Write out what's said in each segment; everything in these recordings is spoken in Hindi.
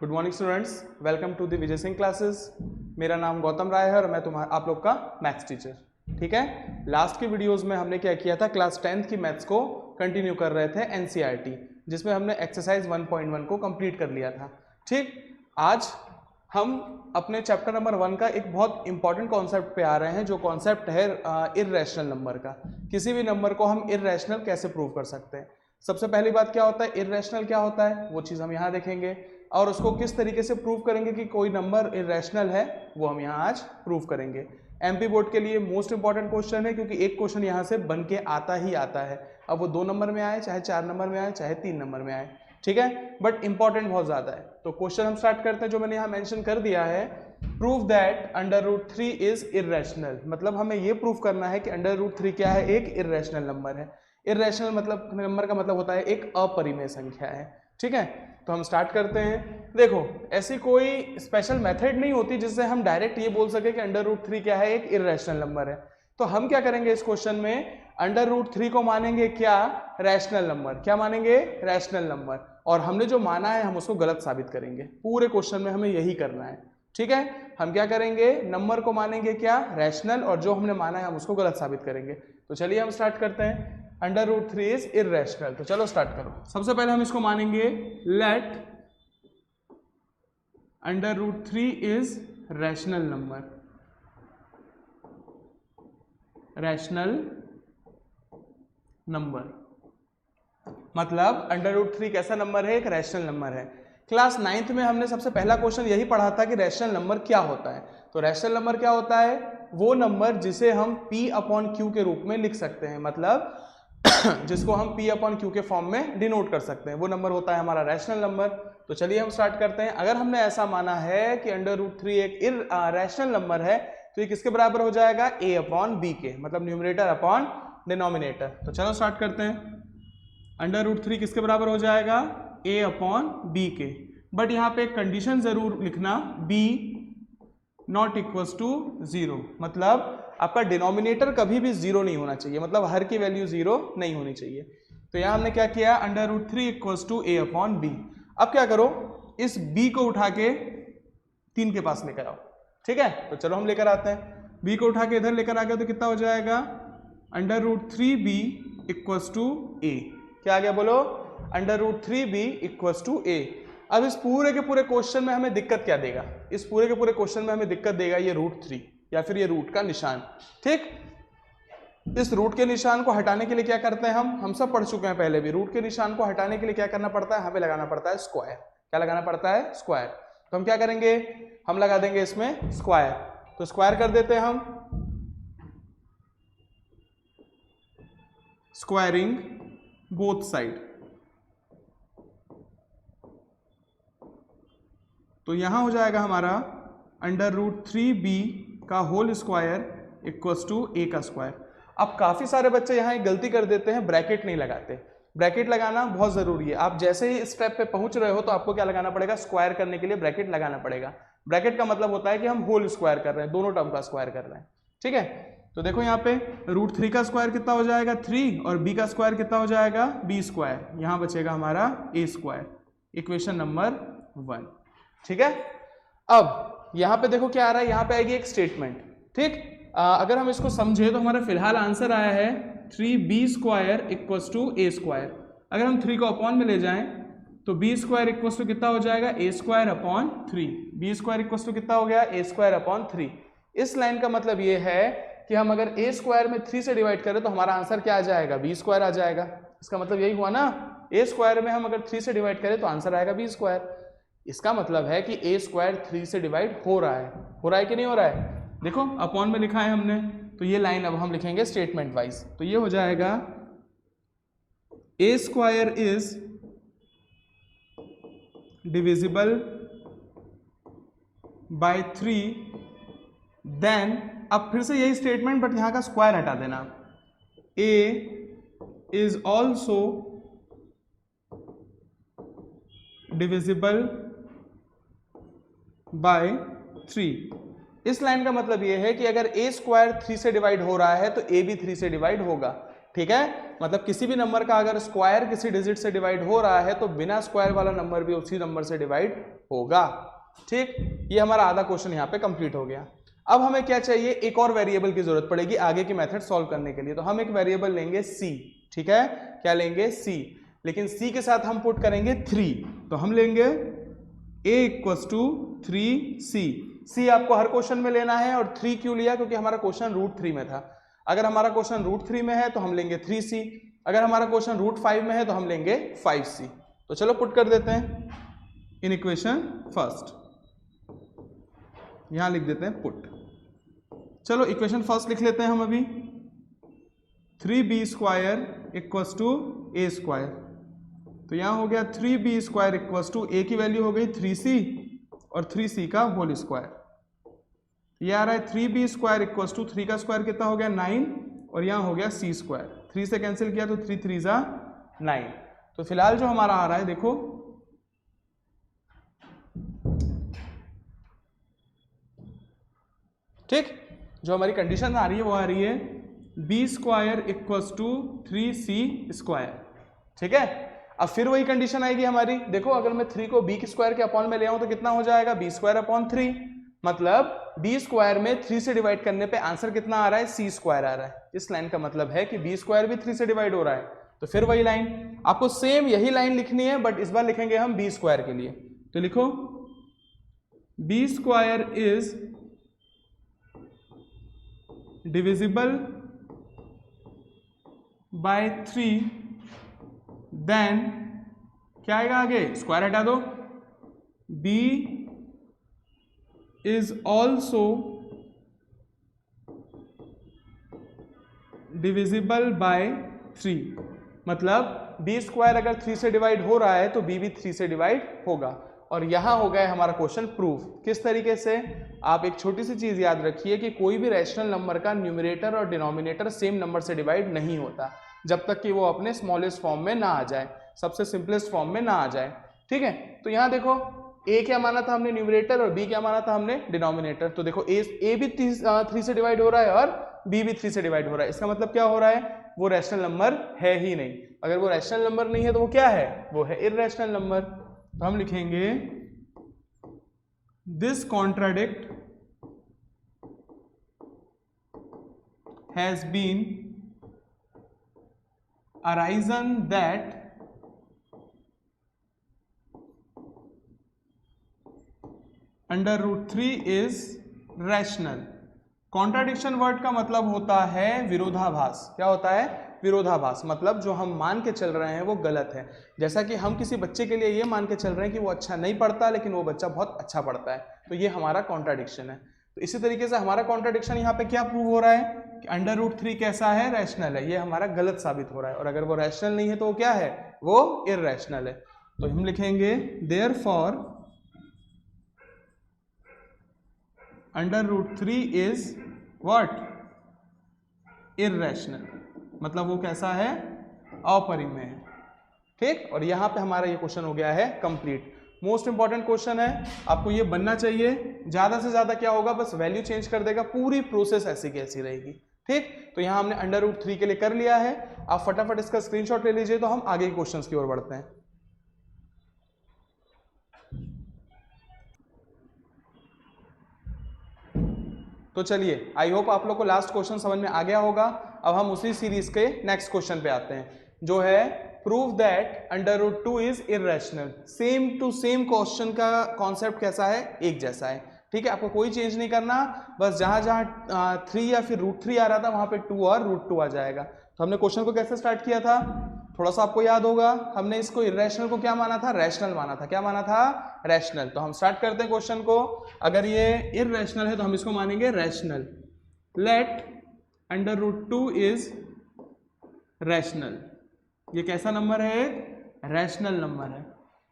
Good morning students, welcome to the Vijay Singh classes. मेरा नाम गौतम राय है और मैं आप लोग का मैथ्स टीचर। ठीक है, लास्ट की वीडियोस में हमने क्या किया था, क्लास 10th की मैथ्स को कंटिन्यू कर रहे थे एनसीईआरटी, जिसमें हमने एक्सरसाइज 1.1 को कंप्लीट कर लिया था। ठीक, आज हम अपने चैप्टर नंबर 1 का एक बहुत इंपॉर्टेंट कॉन्सेप्ट पे आ रहे हैं, जो कॉन्सेप्ट है इर्रेशनल नंबर का। किसी भी नंबर को हम इर्रेशनल कैसे प्रूव कर सकते हैं। सबसे पहली बात क्या होता है, इर्रेशनल क्या होता है, वो चीज़ हम यहाँ देखेंगे, और उसको किस तरीके से प्रूव करेंगे कि कोई नंबर इर्रेशनल है, वो हम यहाँ आज प्रूव करेंगे। एमपी बोर्ड के लिए मोस्ट इंपॉर्टेंट क्वेश्चन है, क्योंकि एक क्वेश्चन यहाँ से बन के आता ही आता है। अब वो 2 नंबर में आए, चाहे 4 नंबर में आए, चाहे 3 नंबर में आए, ठीक है, बट इंपॉर्टेंट बहुत ज्यादा है। तो क्वेश्चन हम स्टार्ट करते हैं, जो मैंने यहाँ मेंशन कर दिया है, प्रूव दैट √3 इज इर्रेशनल। मतलब हमें ये प्रूव करना है कि √3 क्या है, एक इर्रेशनल नंबर है। इर्रेशनल मतलब नंबर का मतलब होता है एक अपरिमेय संख्या है। ठीक है, तो हम स्टार्ट करते हैं। देखो, ऐसी कोई स्पेशल मेथड नहीं होती जिससे हम डायरेक्ट ये बोल सके कि √3 क्या है, एक इर्रेशनल नंबर है। तो हम क्या करेंगे इस क्वेश्चन में, √3 को मानेंगे क्या, रैशनल नंबर। क्या मानेंगे, रैशनल नंबर। और हमने जो माना है हम उसको गलत साबित करेंगे। पूरे क्वेश्चन में हमें यही करना है। ठीक है, हम क्या करेंगे, नंबर को मानेंगे क्या, रैशनल, और जो हमने माना है हम उसको गलत साबित करेंगे। तो चलिए हम स्टार्ट करते हैं। √3 इज इर्रेशनल। तो चलो स्टार्ट करो। सबसे पहले हम इसको मानेंगे, let √3 is rational number. Rational number मतलब √3 कैसा नंबर है, एक रैशनल नंबर है। क्लास 9th में हमने सबसे पहला क्वेश्चन यही पढ़ा था कि रैशनल नंबर क्या होता है। तो रैशनल नंबर क्या होता है, वो नंबर जिसे हम P/Q के रूप में लिख सकते हैं, मतलब जिसको हम P/Q के फॉर्म में डिनोट कर सकते हैं, वो नंबर होता है हमारा रैशनल नंबर। तो चलिए हम स्टार्ट करते हैं। अगर हमने ऐसा माना है कि √3 एक रैशनल नंबर है, तो ये किसके बराबर हो जाएगा, A/B के, मतलब न्यूमरेटर अपॉन डिनोमिनेटर। तो चलो स्टार्ट करते हैं। √3 किसके बराबर हो जाएगा, A/B के। बट यहाँ पे एक कंडीशन जरूर लिखना, B नॉट इक्वल्स टू 0, मतलब आपका डिनोमिनेटर कभी भी 0 नहीं होना चाहिए, मतलब हर की वैल्यू 0 नहीं होनी चाहिए। तो यहाँ हमने क्या किया, √3 इक्वल्स टू A/B। अब क्या करो, इस B को उठा के 3 के पास लेकर आओ। ठीक है, तो चलो हम लेकर आते हैं। B को उठा के इधर लेकर आ गया तो कितना हो जाएगा, √3B इक्वल्स टू A। क्या आ गया बोलो, √3B इक्वल्स टू A। अब इस पूरे के पूरे क्वेश्चन में हमें दिक्कत क्या देगा, इस पूरे के पूरे क्वेश्चन में हमें दिक्कत देगा ये √3 या फिर ये रूट का निशान। ठीक, इस रूट के निशान को हटाने के लिए क्या करते हैं हम सब पढ़ चुके हैं पहले भी। रूट के निशान को हटाने के लिए क्या करना पड़ता है, हमें लगाना पड़ता है स्क्वायर। क्या लगाना पड़ता है, स्क्वायर। तो हम क्या करेंगे, हम लगा देंगे इसमें स्क्वायर। तो स्क्वायर कर देते हैं हम, स्क्वायरिंग बोथ साइड। तो यहां हो जाएगा हमारा √3B का whole square equals to A का स्क्वायर। अब काफी सारे बच्चे यहाँ एक गलती कर देते हैं, ब्रैकेट नहीं लगाते। ब्रैकेट लगाना बहुत जरूरी है। आप जैसे ही स्टेप पे पहुंच रहे हो तो आपको क्या लगाना पड़ेगा, स्क्वायर करने के लिए ब्रैकेट लगाना पड़ेगा। ब्रैकेट का मतलब होता है कि हम होल स्क्वायर कर रहे हैं, दोनों टर्म का स्क्वायर कर रहे हैं। ठीक है, तो देखो यहाँ पे √3 का स्क्वायर कितना हो जाएगा, 3, और B का स्क्वायर कितना हो जाएगा, B स्क्वायर। यहाँ बचेगा हमारा A स्क्वायर। Equation number 1। ठीक है, अब यहाँ पे देखो क्या आ रहा है, यहाँ पे आएगी एक स्टेटमेंट। ठीक, अगर हम इसको समझे तो हमारा फिलहाल आंसर आया है 3B square equals to A square. अगर हम 3 को अपॉन में ले जाएं तो B स्क्वायर इक्वल्स टू कितना हो जाएगा, A square upon 3। B square equals to कितना हो गया, A स्क्वायर अपॉन 3। इस लाइन का मतलब ये है कि हम अगर A स्क्वायर में 3 से डिवाइड करें तो हमारा आंसर क्या आ जाएगा, B स्क्वायर आ जाएगा। इसका मतलब यही हुआ ना, A स्क्वायर में हम अगर 3 से डिवाइड करें तो आंसर आएगा B स्क्वायर। इसका मतलब है कि A स्क्वायर 3 से डिवाइड हो रहा है कि नहीं हो रहा है। देखो अपॉन में लिखा है हमने, तो ये लाइन अब हम लिखेंगे स्टेटमेंट वाइज। तो ये हो जाएगा A square is divisible by 3, then, अब फिर से यही स्टेटमेंट बट यहां का स्क्वायर हटा देना। A is also divisible by 3। इस लाइन का मतलब यह है कि अगर A स्क्वायर 3 से डिवाइड हो रहा है तो A भी 3 से डिवाइड होगा। ठीक है, मतलब किसी भी नंबर का अगर स्क्वायर किसी डिजिट से डिवाइड हो रहा है तो बिना स्क्वायर वाला नंबर भी उसी नंबर से डिवाइड होगा। ठीक, ये हमारा आधा क्वेश्चन यहाँ पे कंप्लीट हो गया। अब हमें क्या चाहिए, एक और वेरिएबल की जरूरत पड़ेगी आगे की मेथड सॉल्व करने के लिए। तो हम एक वेरिएबल लेंगे c, ठीक है, क्या लेंगे c, लेकिन c के साथ हम पुट करेंगे 3। तो हम लेंगे a equals to 3c। c आपको हर क्वेश्चन में लेना है, और 3 क्यों लिया, क्योंकि हमारा क्वेश्चन √3 में था। अगर हमारा क्वेश्चन √3 में है तो हम लेंगे 3c, अगर हमारा क्वेश्चन √5 में है तो हम लेंगे 5c। तो चलो पुट कर देते हैं इन इक्वेशन फर्स्ट, यहां लिख देते हैं पुट। चलो इक्वेशन फर्स्ट लिख लेते हैं हम अभी, 3b² इक्वल्स टू a²। तो यहां हो गया 3b² इक्वल्स टू a की वैल्यू हो गई 3c और 3c का होल स्क्वायर। ये आ रहा है 3b² इक्वल्स टू 3 का स्क्वायर कितना हो गया 9, और यहाँ हो गया c²। 3 से कैंसिल किया तो 3 3 जा 9। तो फिलहाल जो हमारा आ रहा है देखो, ठीक, जो हमारी कंडीशन आ रही है वो आ रही है b² इक्वल्स टू 3c²। ठीक है, अब फिर वही कंडीशन आएगी हमारी, देखो अगर मैं 3 को b² के अपॉन में ले आऊं तो कितना हो जाएगा, b²/3। मतलब b² में 3 से डिवाइड करने पे आंसर कितना आ रहा है, c² आ रहा है। इस लाइन का मतलब है कि b² भी 3 से डिवाइड हो रहा है। तो फिर वही लाइन, आपको सेम यही लाइन लिखनी है, बट इस बार लिखेंगे हम b² के लिए। तो लिखो b² is divisible by 3, then क्या आएगा आगे, स्क्वायर हटा दो, b is also divisible by 3। मतलब b² अगर 3 से डिवाइड हो रहा है तो b भी 3 से डिवाइड होगा। और यहां हो गया हमारा क्वेश्चन प्रूफ। किस तरीके से, आप एक छोटी सी चीज याद रखिए कि कोई भी रैशनल नंबर का न्यूमरेटर और डिनोमिनेटर सेम नंबर से डिवाइड नहीं होता जब तक कि वो अपने स्मॉलेस्ट फॉर्म में ना आ जाए, सबसे सिंपलेस्ट फॉर्म में ना आ जाए। ठीक है, तो यहां देखो a क्या माना था हमने न्यूमरेटर और b क्या माना था हमने डिनोमिनेटर। तो देखो a भी 3 से डिवाइड हो रहा है और b भी 3 से डिवाइड हो रहा है। इसका मतलब क्या हो रहा है, वो रैशनल नंबर है ही नहीं। अगर वो रैशनल नंबर नहीं है तो वो क्या है, वो है इर्रेशनल नंबर। तो हम लिखेंगे this contradict has been arisen that √3 is rational. Contradiction word का मतलब होता है विरोधाभास। क्या होता है, विरोधाभास। मतलब जो हम मान के चल रहे हैं वो गलत है। जैसा कि हम किसी बच्चे के लिए ये मान के चल रहे हैं कि वो अच्छा नहीं पढ़ता लेकिन वो बच्चा बहुत अच्छा पढ़ता है, तो ये हमारा कॉन्ट्राडिक्शन है। तो इसी तरीके से हमारा कॉन्ट्राडिक्शन यहाँ पे क्या प्रूव हो रहा है कि √3 कैसा है, रैशनल है। ये हमारा गलत साबित हो रहा है, और अगर वो रैशनल नहीं है तो वो क्या है, वो इर्रेशनल है। तो हम लिखेंगे देयरफॉर √3 इज व्हाट, इर्रेशनल। मतलब वो कैसा है, अपरिमेय है। ठीक, और यहां पे हमारा ये क्वेश्चन हो गया है कंप्लीट। मोस्ट इंपॉर्टेंट क्वेश्चन है, आपको ये बनना चाहिए। ज्यादा से ज्यादा क्या होगा, बस वैल्यू चेंज कर देगा, पूरी प्रोसेस ऐसी की ऐसी रहेगी। ठीक, तो यहां हमने √3 के लिए कर लिया है। आप फटाफट इसका स्क्रीनशॉट ले लीजिए, तो हम आगे के क्वेश्चंस की ओर बढ़ते हैं। तो चलिए, आई होप आप लोग को लास्ट क्वेश्चन समझ में आ गया होगा। अब हम उसी सीरीज के नेक्स्ट क्वेश्चन पे आते हैं, जो है prove that √2 is irrational. Same to same question का कॉन्सेप्ट कैसा है, एक जैसा है। ठीक है, आपको कोई चेंज नहीं करना, बस जहां जहां 3 या फिर √3 आ रहा था वहां पे 2 और √2 आ जाएगा। तो हमने क्वेश्चन को कैसे स्टार्ट किया था, थोड़ा सा आपको याद होगा। हमने इसको इर्रेशनल को क्या माना था, रैशनल माना था। क्या माना था, रैशनल। तो हम स्टार्ट करते हैं क्वेश्चन को। अगर ये इर्रेशनल है तो हम इसको मानेंगे रैशनल। Late √2 is rational. ये कैसा नंबर है, रैशनल नंबर है।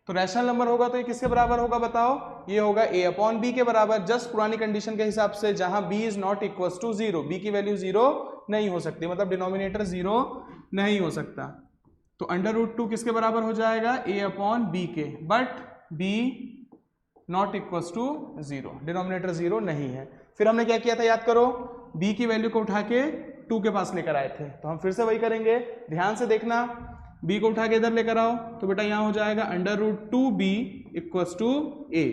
तो रैशनल नंबर होगा तो ये किसके बराबर होगा बताओ, ये होगा a/b के बराबर। जस्ट पुरानी कंडीशन के हिसाब से, जहां b is not equal to 0, b की वैल्यू 0 नहीं हो सकती, मतलब डिनोमिनेटर 0 नहीं हो सकता। तो √2 किसके बराबर हो जाएगा, a/b के, but b not equal to 0, denominator 0 नहीं है। फिर हमने क्या किया था, याद करो, b की वैल्यू को उठा के 2 के पास लेकर आए थे। तो हम फिर से वही करेंगे, ध्यान से देखना, b को उठा के इधर लेकर आओ तो बेटा यहाँ हो जाएगा √2b इक्वल्स टू a।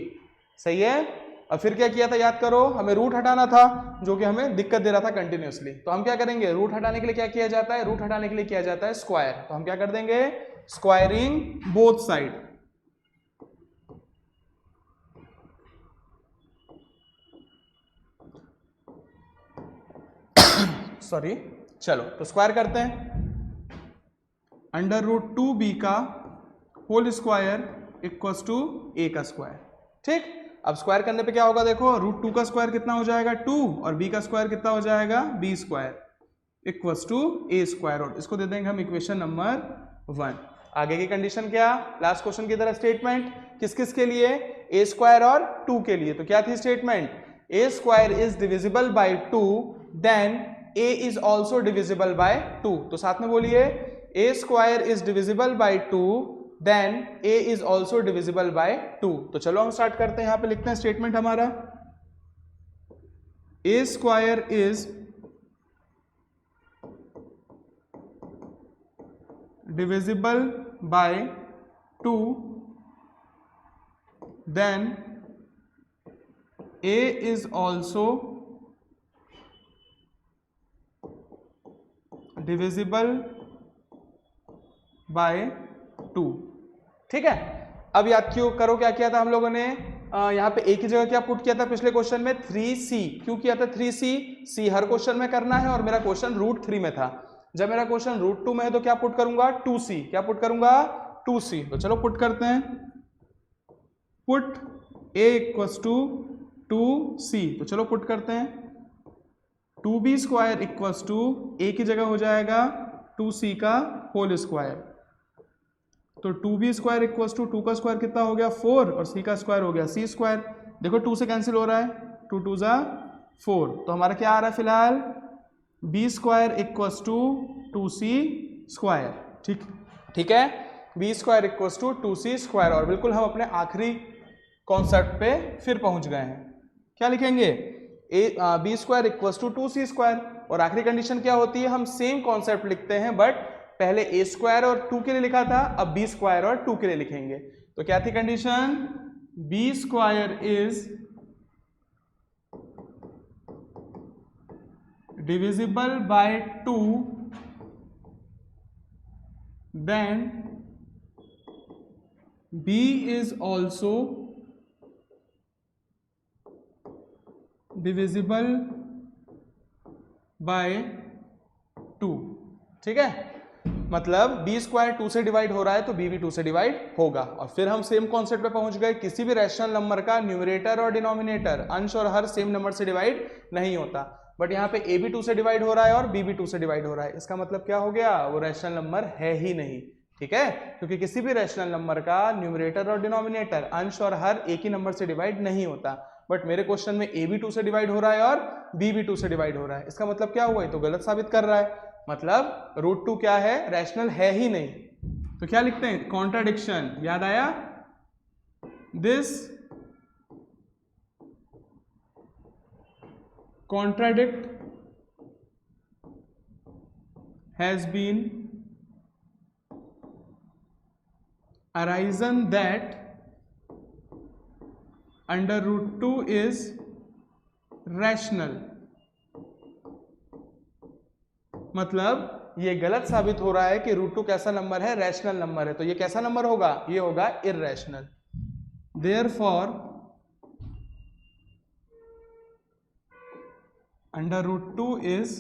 सही है। अब फिर क्या किया था याद करो, हमें रूट हटाना था जो कि हमें दिक्कत दे रहा था कंटिन्यूअसली। तो हम क्या करेंगे, रूट हटाने के लिए क्या किया जाता है, रूट हटाने के लिए किया जाता है स्क्वायर। तो हम क्या कर देंगे, स्क्वायरिंग बोथ साइड। सॉरी, चलो तो स्क्वायर करते हैं। √2b का whole square equals to a का स्क्वायर। ठीक, अब स्क्वायर करने पे क्या होगा, देखो √2 का स्क्वायर कितना हो जाएगा 2 और b का स्क्वायर कितना हो जाएगा b square equals to a square. और इसको दे देंगे हम इक्वेशन नंबर 1। आगे की कंडीशन क्या, लास्ट क्वेश्चन की तरह स्टेटमेंट किस किस के लिए, a स्क्वायर और 2 के लिए। तो क्या थी statement, a square is divisible by 2 then a is also divisible by 2। तो साथ में बोलिए, a square is divisible by 2 then a is also divisible by 2। तो चलो हम स्टार्ट करते हैं, यहां पे लिखते हैं स्टेटमेंट हमारा, a square is divisible by 2 then a is also divisible by 2। ठीक है। अब याद क्यों करो क्या किया था हम लोगों ने, यहाँ पे एक ही जगह क्या पुट किया था पिछले क्वेश्चन में, 3c। क्यों किया था 3c, c हर क्वेश्चन में करना है और मेरा क्वेश्चन √3 में था। जब मेरा क्वेश्चन √2 में है तो क्या पुट करूंगा 2c, क्या पुट करूंगा 2c। तो चलो पुट करते हैं, put a equals to 2c। तो चलो पुट करते हैं, 2b square equals to a की जगह हो जाएगा 2c का होल स्क्वायर। तो 2b स्क्वायर इक्वल्स टू 2 का स्क्वायर कितना हो गया 4 और c का स्क्वायर हो गया c स्क्वायर। देखो 2 से कैंसिल हो रहा है, 2 2 जा 4। तो हमारा क्या आ रहा है फिलहाल, b square equals to 2c square. ठीक, ठीक है, b square equals to 2c square. और बिल्कुल हम अपने आखिरी कॉन्सेप्ट पे फिर पहुंच गए हैं। क्या लिखेंगे, b square equals to 2c square. और आखिरी कंडीशन क्या होती है, हम सेम कॉन्सेप्ट लिखते हैं बट पहले a स्क्वायर और 2 के लिए लिखा था, अब b स्क्वायर और 2 के लिए लिखेंगे। तो क्या थी condition, b square is divisible by 2 then b is also divisible by 2। ठीक है, मतलब b स्क्वायर 2 से डिवाइड हो रहा है तो b भी 2 से डिवाइड होगा। और फिर हम सेम कॉन्सेप्ट पे पहुंच गए, किसी भी रैशनल नंबर का न्यूमरेटर और डिनोमिनेटर, अंश और हर सेम नंबर से डिवाइड नहीं होता। बट यहाँ पे a भी 2 से डिवाइड हो रहा है और b भी 2 से डिवाइड हो रहा है। इसका मतलब क्या हो गया, वो रैशनल नंबर है ही नहीं। ठीक है, क्योंकि किसी भी रैशनल नंबर का न्यूमरेटर और डिनोमिनेटर, अंश और हर एक ही नंबर से डिवाइड नहीं होता। बट मेरे क्वेश्चन में a भी 2 से डिवाइड हो रहा है और b भी 2 से डिवाइड हो रहा है। इसका मतलब क्या हुआ, ये तो गलत साबित कर रहा है, मतलब √2 क्या है, रैशनल है ही नहीं। तो क्या लिखते हैं, कॉन्ट्राडिक्शन। याद आया, this contradict has been arisen that √2 is rational। मतलब ये गलत साबित हो रहा है कि √2 कैसा नंबर है, रैशनल नंबर है। तो ये कैसा नंबर होगा, ये होगा इररेशनल। Therefore √2 is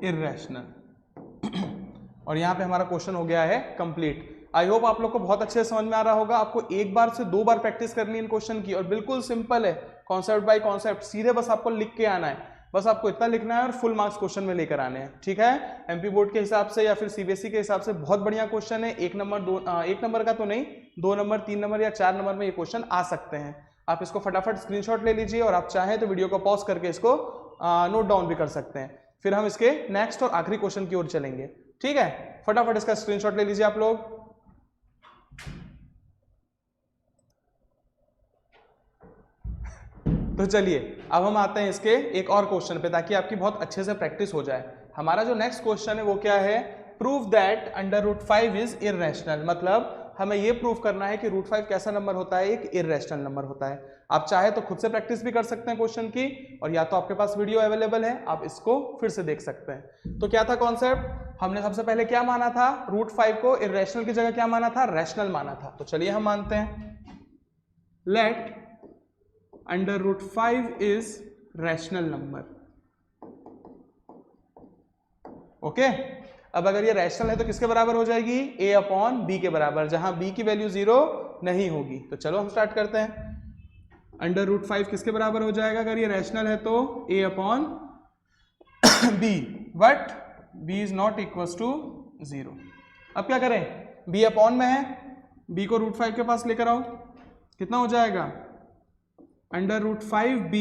irrational. और यहां पे हमारा क्वेश्चन हो गया है कंप्लीट। आई होप आप लोग को बहुत अच्छे से समझ में आ रहा होगा। आपको एक बार से 2 बार प्रैक्टिस करनी है इन क्वेश्चन की, और बिल्कुल सिंपल है, कॉन्सेप्ट बाय कॉन्सेप्ट, सीधे बस आपको लिख के आना है। बस आपको इतना लिखना है और फुल मार्क्स क्वेश्चन में लेकर आने हैं। ठीक है, एमपी बोर्ड के हिसाब से या फिर सीबीएसई के हिसाब से बहुत बढ़िया क्वेश्चन है। 1 नंबर का तो नहीं, 2 नंबर, 3 नंबर या 4 नंबर में ये क्वेश्चन आ सकते हैं। आप इसको फटाफट स्क्रीनशॉट ले लीजिए और आप चाहें तो वीडियो को पॉज करके इसको नोट डाउन भी कर सकते हैं। फिर हम इसके नेक्स्ट और आखिरी क्वेश्चन की ओर चलेंगे। ठीक है, फटाफट इसका स्क्रीनशॉट ले लीजिए आप लोग। तो चलिए अब हम आते हैं इसके एक और क्वेश्चन पे, ताकि आपकी बहुत अच्छे से प्रैक्टिस हो जाए। हमारा जो नेक्स्ट क्वेश्चन है वो क्या है, प्रूव दैट √5 इज इररेशनल। मतलब हमें ये प्रूव करना है कि √5 कैसा नंबर होता है, एक इररेशनल नंबर होता है। आप चाहे तो खुद से प्रैक्टिस भी कर सकते हैं क्वेश्चन की, और या तो आपके पास वीडियो अवेलेबल है, आप इसको फिर से देख सकते हैं। तो क्या था कॉन्सेप्ट, हमने सबसे पहले क्या माना था, √5 को इररेशनल की जगह क्या माना था, रैशनल माना था। तो चलिए हम मानते हैं, let √5 is rational number. Okay, अब अगर ये रैशनल है तो किसके बराबर हो जाएगी, a/b के बराबर, जहां b की वैल्यू 0 नहीं होगी। तो चलो हम स्टार्ट करते हैं। √5 किसके बराबर हो जाएगा अगर ये रैशनल है, तो a/b, but b is not equal to 0। अब क्या करें, b अपॉन में है, b को √5 के पास लेकर आओ, कितना हो जाएगा, √5b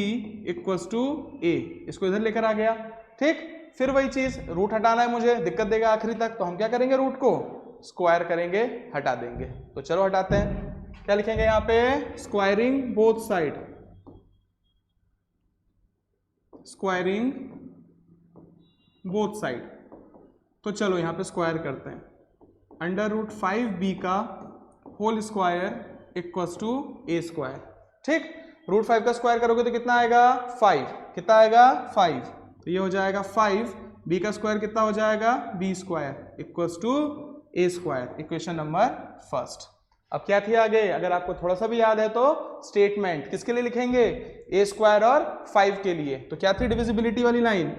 इक्वल टू a। इसको इधर लेकर आ गया, ठीक। फिर वही चीज, रूट हटाना है मुझे, दिक्कत देगा आखिरी तक, तो हम क्या करेंगे, रूट को स्क्वायर करेंगे, हटा देंगे। तो चलो हटाते हैं, क्या लिखेंगे यहाँ पे, squaring both side, squaring both side. तो चलो यहाँ पे स्क्वायर करते हैं, √5b का whole square equal to a², ठीक। √5 का स्क्वायर करोगे तो कितना आएगा, 5। कितना आएगा, 5। तो ये हो जाएगा 5, b का स्क्वायर कितना हो जाएगा, b² equals to a²। Equation number first. अब क्या थी आगे, अगर आपको थोड़ा सा भी याद है तो स्टेटमेंट किसके लिए लिखेंगे, a² और 5 के लिए। तो क्या थी डिविजिबिलिटी वाली line,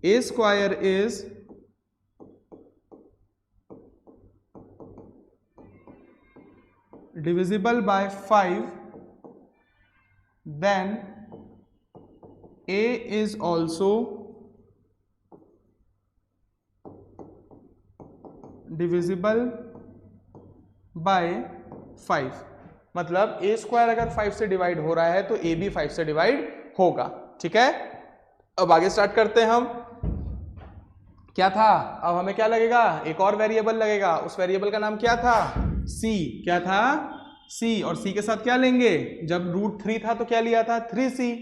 a² is divisible by 5, then a is also divisible by 5। मतलब a² अगर 5 से डिवाइड हो रहा है तो a भी 5 से डिवाइड होगा, ठीक है। अब आगे स्टार्ट करते हैं हम। क्या था, अब हमें क्या लगेगा, एक और वेरिएबल लगेगा। उस वेरिएबल का नाम क्या था, c। क्या था, c। और c के साथ क्या लेंगे, जब √3 था तो क्या लिया था, 3c।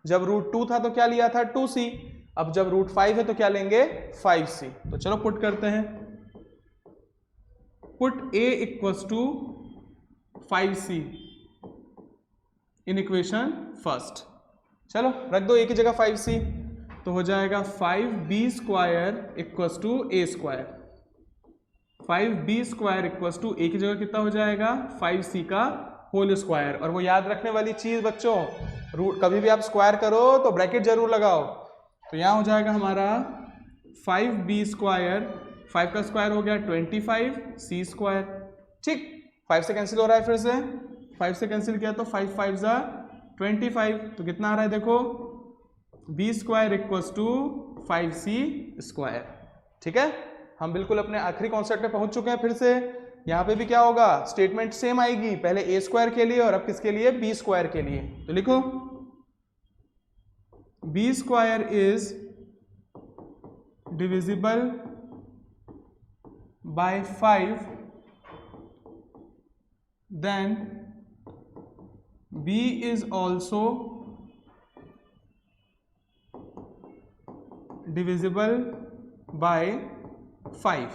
जब √2 था तो क्या लिया था, 2c। अब जब √5 है तो क्या लेंगे, 5c। तो चलो पुट करते हैं, put a equals to 5c in equation first. चलो रख दो a की जगह 5c, तो हो जाएगा 5b² equals to a²। 5b² equals to a की जगह कितना हो जाएगा, 5c का होल स्क्वायर। और वो याद रखने वाली चीज बच्चों, रूट कभी भी आप स्क्वायर करो तो ब्रैकेट जरूर लगाओ। तो यहाँ हो जाएगा हमारा 5b², 5 का स्क्वायर हो गया 25c², ठीक। 5 से कैंसिल हो रहा है, फिर से 5 से कैंसिल किया तो 5 5 जा 25। तो कितना आ रहा है देखो, b² इक्वल्स टू 5c², ठीक है। हम बिल्कुल अपने आखिरी कॉन्सेप्ट पे पहुंच चुके हैं। फिर से यहाँ पे भी क्या होगा, स्टेटमेंट सेम आएगी, पहले a² के लिए और अब किसके लिए, b² के लिए। तो लिखो b² is divisible by 5, then b is also divisible by 5।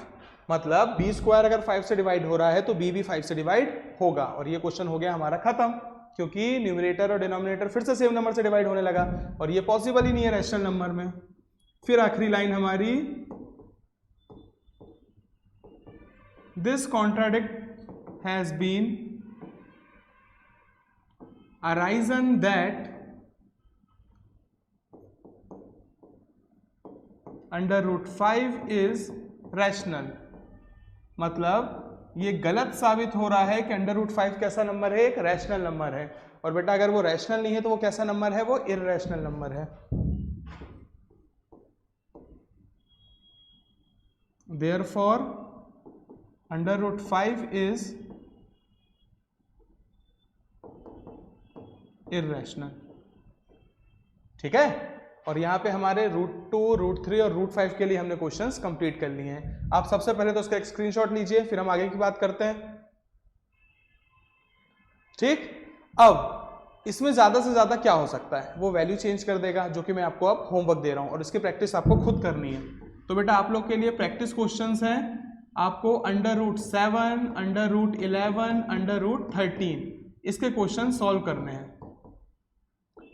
मतलब b² अगर 5 से डिवाइड हो रहा है तो b भी 5 से डिवाइड होगा। और ये क्वेश्चन हो गया हमारा खत्म, क्योंकि न्यूमरेटर और डिनोमिनेटर फिर से सेम नंबर से डिवाइड होने लगा, और ये पॉसिबल ही नहीं है रैशनल नंबर में। फिर आखिरी लाइन हमारी, this contradict has been arisen that √5 is rational. मतलब ये गलत साबित हो रहा है कि √5 कैसा नंबर है, एक रैशनल नंबर है। और बेटा अगर वो रैशनल नहीं है तो वो कैसा नंबर है, वो इररेशनल नंबर है। देयरफॉर √5 इज इररेशनल, ठीक है। और यहाँ पे हमारे √2, √3 और √5 के लिए हमने क्वेश्चंस कंप्लीट कर लिए हैं। आप सबसे पहले तो उसका एक स्क्रीनशॉट लीजिए, फिर हम आगे की बात करते हैं, ठीक। अब इसमें ज़्यादा से ज़्यादा क्या हो सकता है, वो वैल्यू चेंज कर देगा, जो कि मैं आपको अब होमवर्क दे रहा हूँ और इसकी प्रैक्टिस आपको खुद करनी है। तो बेटा आप लोग के लिए प्रैक्टिस क्वेश्चंस हैं, आपको √7, √11, √13 इसके क्वेश्चन सॉल्व करने हैं।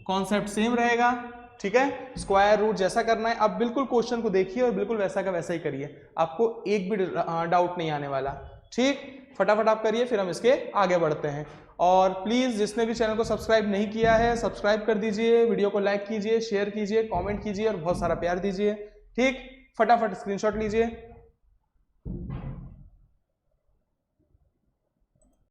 कॉन्सेप्ट सेम रहेगा, ठीक है, स्क्वायर रूट जैसा करना है। आप बिल्कुल क्वेश्चन को देखिए और बिल्कुल वैसा का वैसा ही करिए, आपको एक भी डाउट नहीं आने वाला। ठीक, फटाफट आप करिए, फिर हम इसके आगे बढ़ते हैं। और प्लीज़ जिसने भी चैनल को सब्सक्राइब नहीं किया है सब्सक्राइब कर दीजिए, वीडियो को लाइक कीजिए, शेयर कीजिए, कमेंट कीजिए और बहुत सारा प्यार दीजिए। ठीक, फटाफट स्क्रीनशॉट लीजिए।